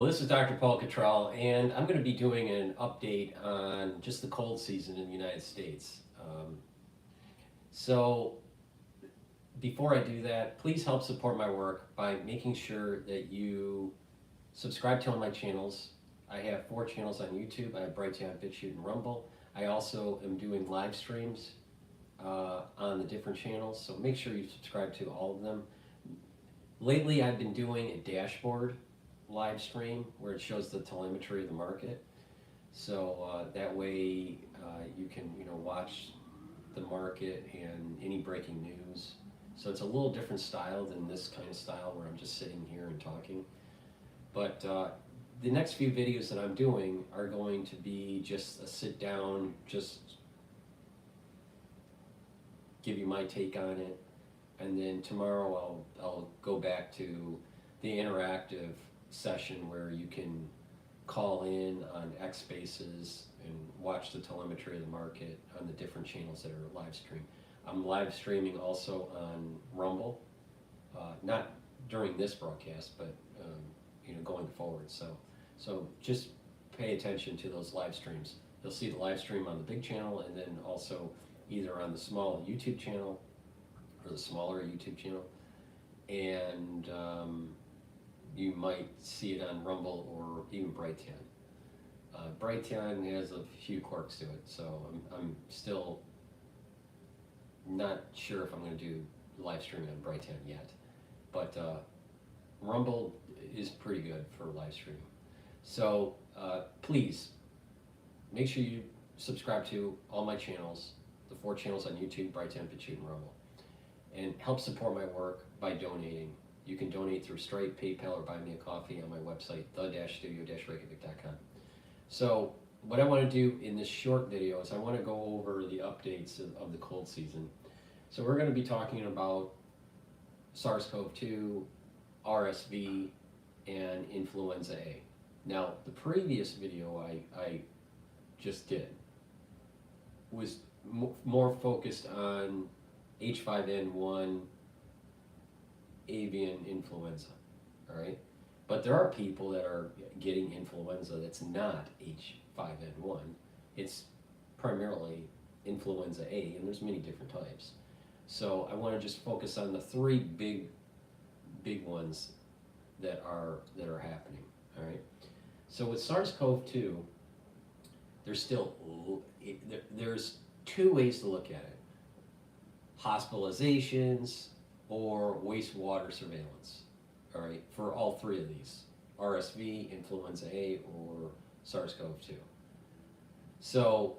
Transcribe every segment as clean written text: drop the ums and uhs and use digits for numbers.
Well, this is Dr. Paul Cottrell, and I'm going to be doing an update on just the cold season in the United States. So, before I do that, please help support my work by making sure that you subscribe to all my channels. I have 4 channels on YouTube. I have Brighteon, Bitchute, and Rumble. I also am doing live streams on the different channels, so make sure you subscribe to all of them. Lately, I've been doing a dashboard live stream where it shows the telemetry of the market. So that way you can watch the market and any breaking news. So it's a little different style than this kind of style where I'm just sitting here and talking. But the next few videos that I'm doing are going to be just a sit down, just give you my take on it, and then tomorrow I'll go back to the interactive session where you can call in on X Spaces and watch the telemetry of the market on the different channels that are live streamed. I'm live streaming also on Rumble, not during this broadcast, but going forward. So just pay attention to those live streams. You'll see the live stream on the big channel, and then also either on the small YouTube channel or the smaller YouTube channel, and you might see it on Rumble or even Brighteon. Brighteon has a few quirks to it, so I'm still not sure if I'm going to do live streaming on Brighteon yet. But Rumble is pretty good for live streaming. So please make sure you subscribe to all my channels, the 4 channels on YouTube, Brighteon, Bitchute, and Rumble, and help support my work by donating. You can donate through Stripe, PayPal, or buy me a coffee on my website, the-studio-reykjavik.com. So what I want to do in this short video is I want to go over the updates of the cold season. So we're going to be talking about SARS-CoV-2, RSV, and influenza A. Now, the previous video I just did was more focused on H5N1 avian influenza, all right? But there are people that are getting influenza that's not H5N1. It's primarily influenza A, and there's many different types. So I want to just focus on the 3 big ones that are happening, all right? So with SARS-CoV-2, there's 2 ways to look at it: hospitalizations or wastewater surveillance, all right, for all 3 of these: RSV, influenza A, or SARS-CoV-2. So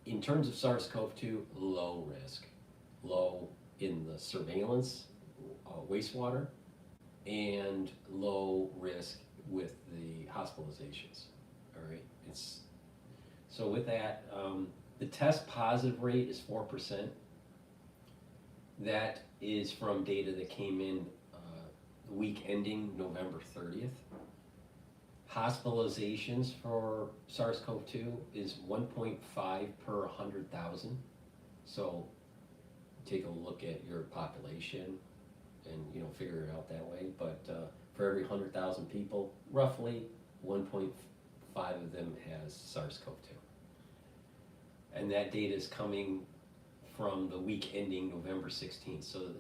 in terms of SARS-CoV-2, low risk, low in the surveillance, wastewater, and low risk with the hospitalizations, all right? So with that, the test positive rate is 4%. That is from data that came in the week ending November 30th. Hospitalizations for SARS-CoV-2 is 1.5 per 100,000. So take a look at your population and figure it out that way. But for every 100,000 people, roughly 1.5 of them has SARS-CoV-2. And that data is coming from the week ending November 16th. So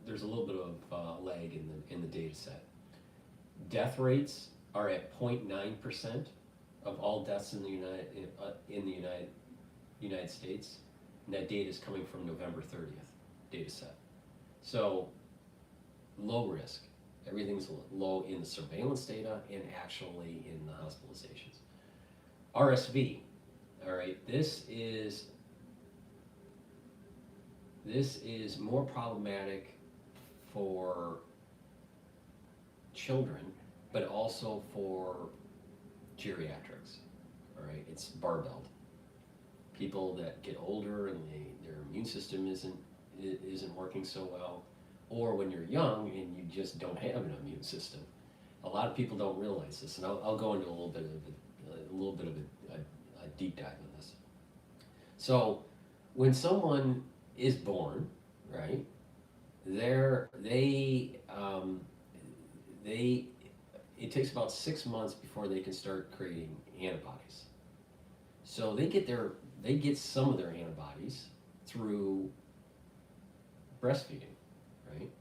there's a little bit of lag in the data set. Death rates are at 0.9% of all deaths in the United States, and that data is coming from November 30th data set. So low risk. Everything's low in the surveillance data and actually in the hospitalizations. RSV, all right, this is more problematic for children, but also for geriatrics, all right? It's barbelled. People that get older and their immune system isn't working so well, or when you're young and you just don't have an immune system. A lot of people don't realize this, and I'll go into a little bit of a deep dive on this. So when someone is born, right, they it takes about 6 months before they can start creating antibodies. So they get some of their antibodies through breastfeeding, right?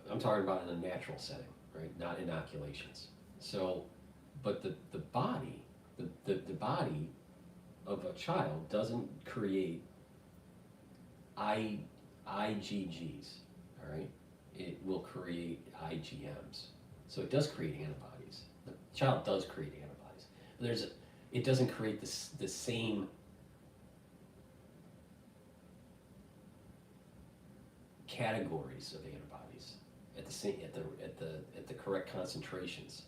I'm talking about in a natural setting, right? Not inoculations. So, but the body, the body of a child doesn't create IgGs, all right? It will create IgMs. So it does create antibodies. The child does create antibodies. But it doesn't create the same categories of antibodies at the correct concentrations.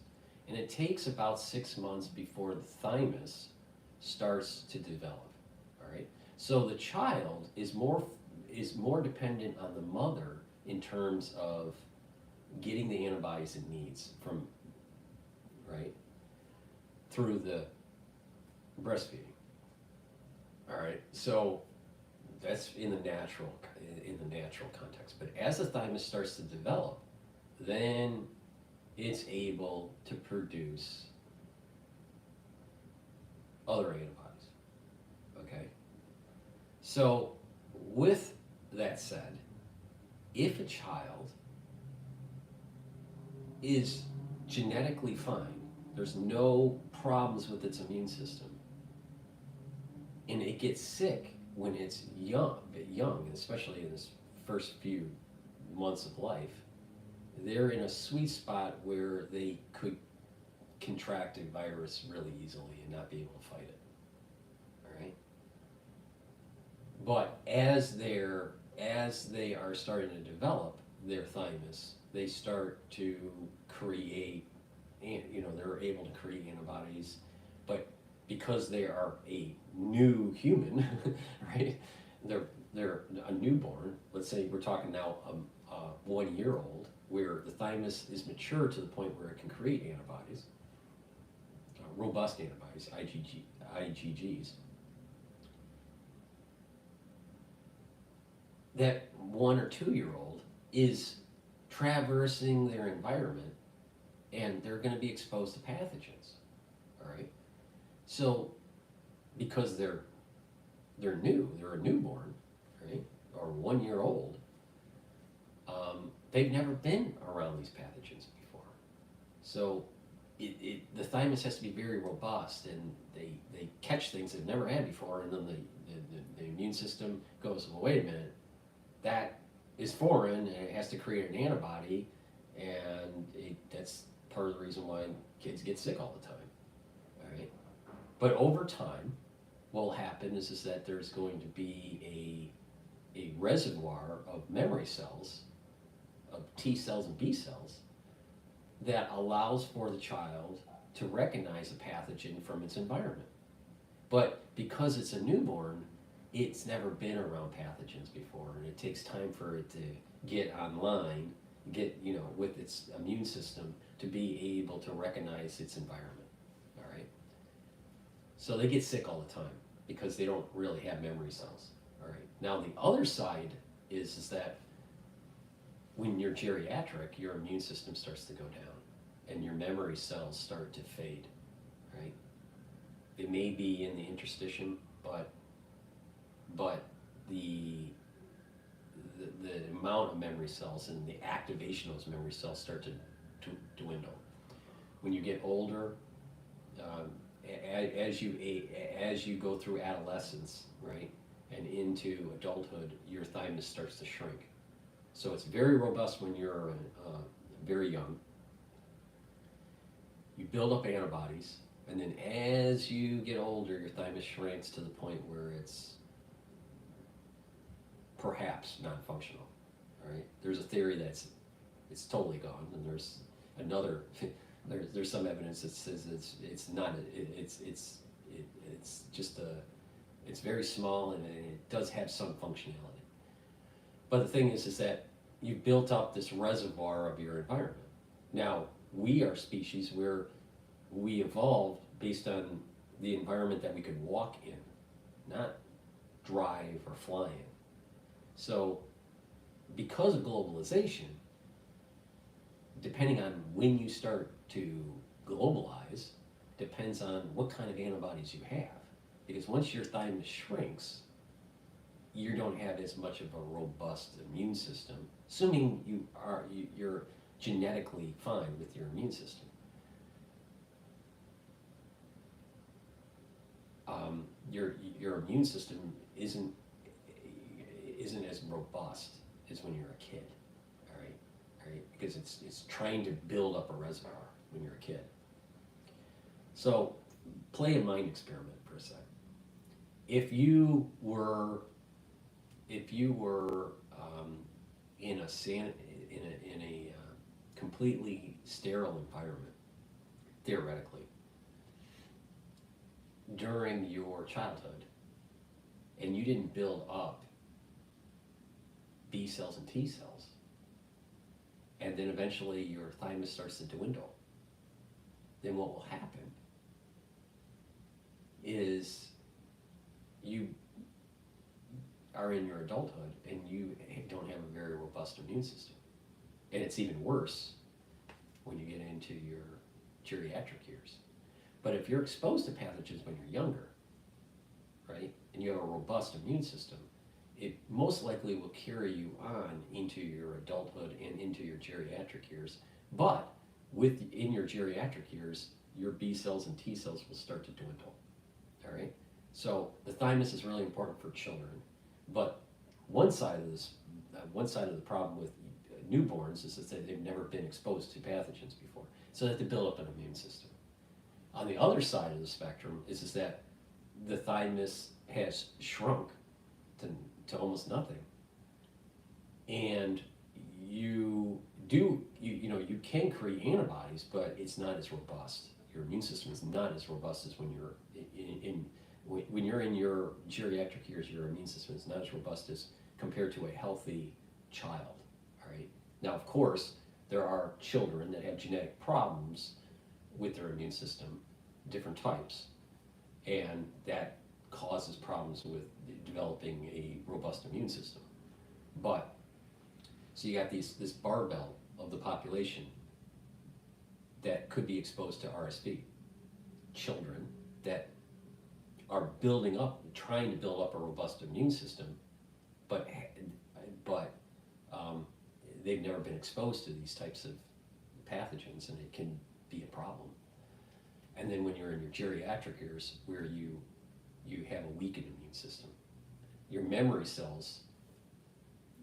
And it takes about 6 months before the thymus starts to develop. All right. So the child is more dependent on the mother in terms of getting the antibodies it needs from, right, through the breastfeeding. All right. So that's in the natural context. But as the thymus starts to develop, then it's able to produce other antibodies. Okay? So with that said, if a child is genetically fine, there's no problems with its immune system, and it gets sick when it's young, especially in its first few months of life, they're in a sweet spot where they could contract a virus really easily and not be able to fight it. All right. But as they are starting to develop their thymus, they start to create, they're able to create antibodies, but because they are a new human, right? They're a newborn. Let's say we're talking now a 1 year old, where the thymus is mature to the point where it can create antibodies, robust antibodies, IgGs. That 1 or 2 year old is traversing their environment, and they're going to be exposed to pathogens. All right. So, because they're new, they're a newborn, right, or 1 year old, they've never been around these pathogens before. So, the thymus has to be very robust, and they catch things they've never had before, and then the immune system goes, well, wait a minute, that is foreign, and it has to create an antibody, and that's part of the reason why kids get sick all the time. All right. But over time, what will happen is that there's going to be a reservoir of memory cells, of T cells and B cells, that allows for the child to recognize a pathogen from its environment. But because it's a newborn, it's never been around pathogens before, and it takes time for it to get online, with its immune system to be able to recognize its environment. All right. So they get sick all the time because they don't really have memory cells. All right. Now the other side is that when you're geriatric, your immune system starts to go down, and your memory cells start to fade. Right. It may be in the interstitium, but the amount of memory cells and the activation of those memory cells start to dwindle. When you get older, as you go through adolescence, right, and into adulthood, your thymus starts to shrink. So it's very robust when you're very young. You build up antibodies, and then as you get older, your thymus shrinks to the point where it's perhaps non-functional. All right. There's a theory that it's totally gone, and there's another. There's some evidence that says it's not. It's just it's very small, and it does have some functionality. But the thing is that you've built up this reservoir of your environment. Now we are species where we evolved based on the environment that we could walk in, not drive or fly in. So, because of globalization, depending on when you start to globalize, depends on what kind of antibodies you have. Because once your thymus shrinks, you don't have as much of a robust immune system, assuming you're genetically fine with your immune system. Your immune system isn't as robust as when you're a kid, all right? Because it's trying to build up a reservoir when you're a kid. So, play a mind experiment for a second. If you were in a completely sterile environment, theoretically, during your childhood, and you didn't build up B cells and T cells, and then eventually your thymus starts to dwindle, then what will happen is you are in your adulthood and you don't have a very robust immune system. And it's even worse when you get into your geriatric years. But if you're exposed to pathogens when you're younger, right, and you have a robust immune system, it most likely will carry you on into your adulthood and into your geriatric years. But in your geriatric years, your B cells and T cells will start to dwindle. All right? So the thymus is really important for children. But one side of the problem with newborns is that they've never been exposed to pathogens before, so they have to build up an immune system. On the other side of the spectrum is that the thymus has shrunk to almost nothing, and you can create antibodies, but it's not as robust. Your immune system is not as robust as when you're when you're in your geriatric years. Your immune system is not as robust as compared to a healthy child. All right. Now, of course, there are children that have genetic problems with their immune system, different types, and that causes problems with developing a robust immune system. But so you got this barbell of the population that could be exposed to RSV. Children that are trying to build up a robust immune system, but they've never been exposed to these types of pathogens, and it can be a problem. And then when you're in your geriatric years, where you have a weakened immune system, your memory cells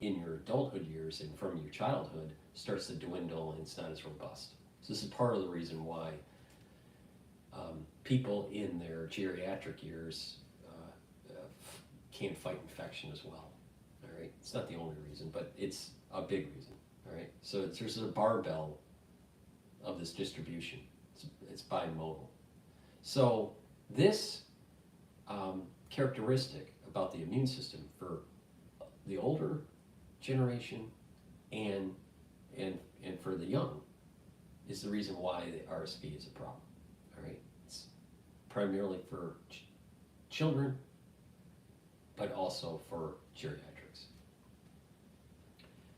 in your adulthood years and from your childhood starts to dwindle, and it's not as robust. So this is part of the reason why people in their geriatric years can't fight infection as well. All right, it's not the only reason, but it's a big reason. All right, so there's a barbell of this distribution. It's bimodal. So this characteristic about the immune system for the older generation and for the young is the reason why the RSV is a problem. All right, it's primarily for children, but also for geriatrics.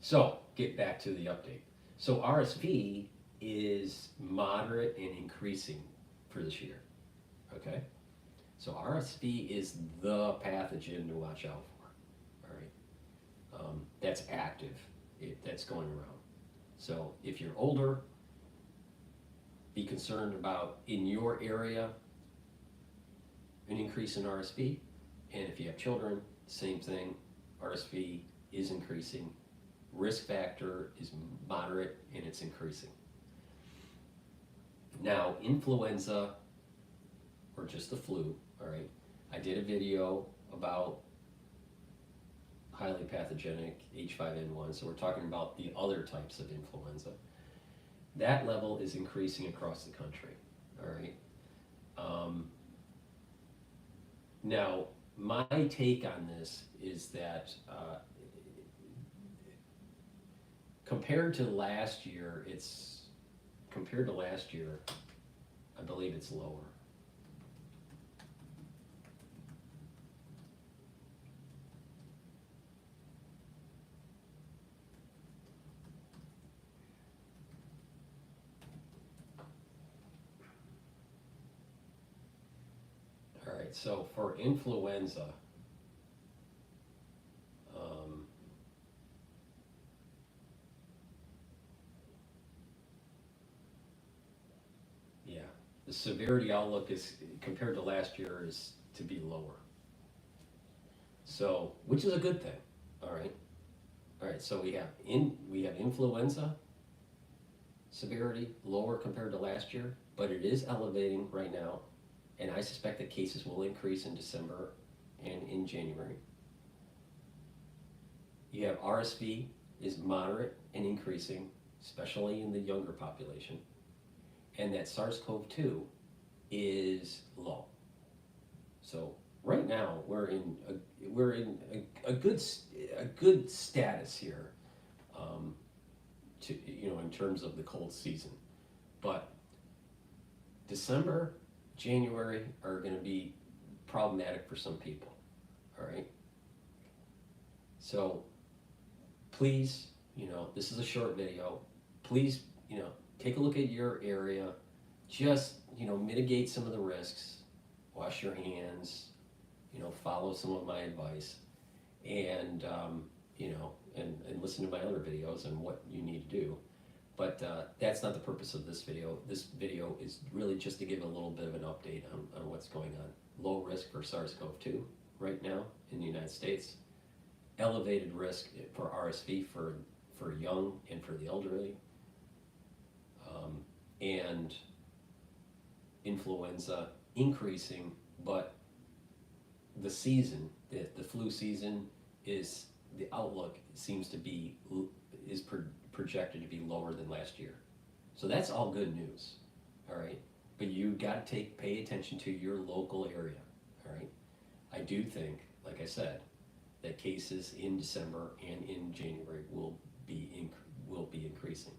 So get back to the update. So RSV is moderate and increasing for this year. Okay, so RSV is the pathogen to watch out for. All right, that's active. That's going around. So if you're older, be concerned about in your area an increase in RSV, and if you have children, same thing. RSV is increasing. Risk factor is moderate and it's increasing. Now, influenza or just the flu, all right, I did a video about highly pathogenic H5N1, so we're talking about the other types of influenza. That level is increasing across the country, all right? Now, my take on this is that compared to last year, I believe it's lower. right, so for influenza, um, yeah, the severity outlook is, compared to last year, is to be lower. So, which is a good thing, all right? All right, so we have influenza severity lower compared to last year, but it is elevating right now, and I suspect that cases will increase in December and in January. You have RSV is moderate and increasing, especially in the younger population, and that SARS-CoV-2 is low. So right now we're in a good status here, to, in terms of the cold season, but December, January are going to be problematic for some people. All right. So please, this is a short video. Please, take a look at your area. Just, mitigate some of the risks. Wash your hands. Follow some of my advice, and and listen to my other videos and what you need to do. But that's not the purpose of this video. This video is really just to give a little bit of an update on what's going on. Low risk for SARS-CoV-2 right now in the United States. Elevated risk for RSV for young and for the elderly. And influenza increasing, but the season, the flu season, is, the outlook seems to be, projected to be lower than last year. So that's all good news, all right? But you got to pay attention to your local area, all right? I do think, like I said, that cases in December and in January will be increasing.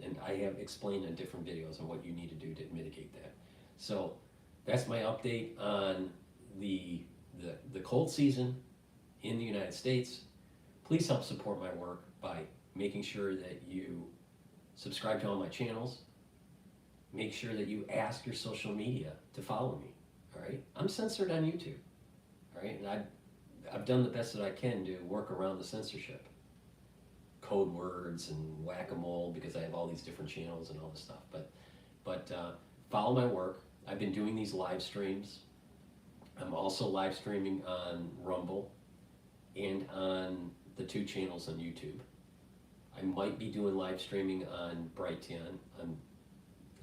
And I have explained in different videos on what you need to do to mitigate that. So that's my update on the cold season in the United States. Please help support my work by making sure that you subscribe to all my channels. Make sure that you ask your social media to follow me, all right? I'm censored on YouTube, all right? And I've done the best that I can to work around the censorship. Code words and whack-a-mole, because I have all these different channels and all this stuff. But follow my work. I've been doing these live streams. I'm also live streaming on Rumble and on the 2 channels on YouTube. I might be doing live streaming on Brighteon. I'm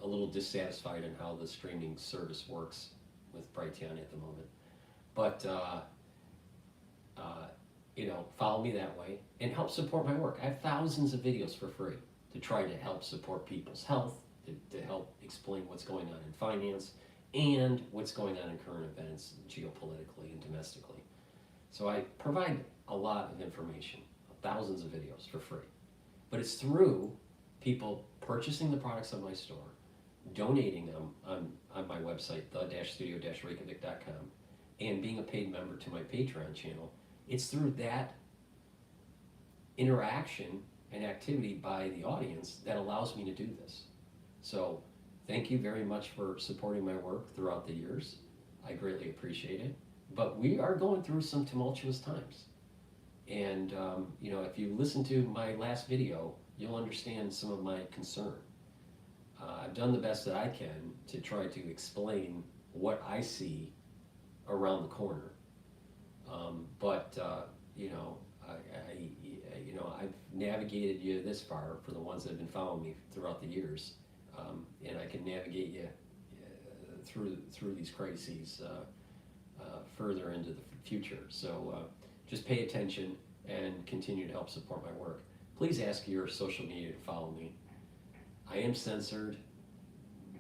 a little dissatisfied on how the streaming service works with Brighteon at the moment. But follow me that way and help support my work. I have thousands of videos for free to try to help support people's health, to help explain what's going on in finance and what's going on in current events, geopolitically and domestically. So I provide a lot of information, thousands of videos for free. But it's through people purchasing the products on my store, donating them on my website, the-studio-reykjavik.com, and being a paid member to my Patreon channel. It's through that interaction and activity by the audience that allows me to do this. So thank you very much for supporting my work throughout the years. I greatly appreciate it. But we are going through some tumultuous times. And if you listen to my last video, you'll understand some of my concern. I've done the best that I can to try to explain what I see around the corner. I've navigated you this far for the ones that have been following me throughout the years, and I can navigate you through these crises further into the future. So just pay attention and continue to help support my work. Please ask your social media to follow me. I am censored.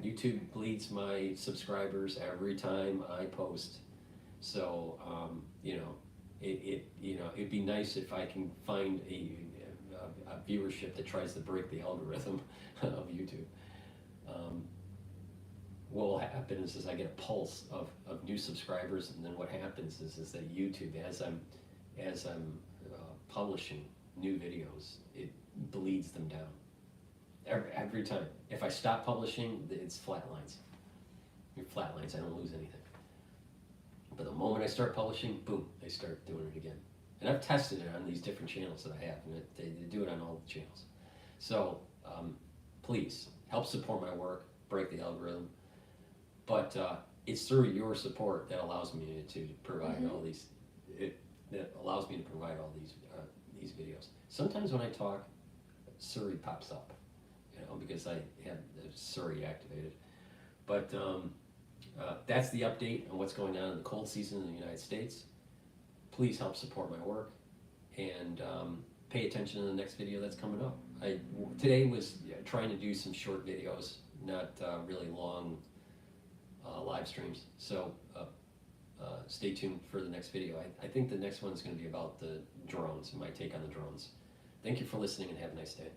YouTube bleeds my subscribers every time I post. So it'd be nice if I can find a viewership that tries to break the algorithm of YouTube. What will happen is I get a pulse of new subscribers, and then what happens is that YouTube, as I'm publishing new videos, it bleeds them down. Every time. If I stop publishing, it's flatlines. It flatlines, I don't lose anything. But the moment I start publishing, boom, they start doing it again. And I've tested it on these different channels that I have, and they do it on all the channels. So please help support my work, break the algorithm. But it's through your support that allows me to provide all these. That allows me to provide all these videos. Sometimes when I talk, Siri pops up, because I have Siri activated. But that's the update on what's going on in the cold season in the United States. Please help support my work and pay attention to the next video that's coming up. Today was trying to do some short videos, not really long live streams. So stay tuned for the next video. I think the next one is going to be about the drones and my take on the drones. Thank you for listening and have a nice day.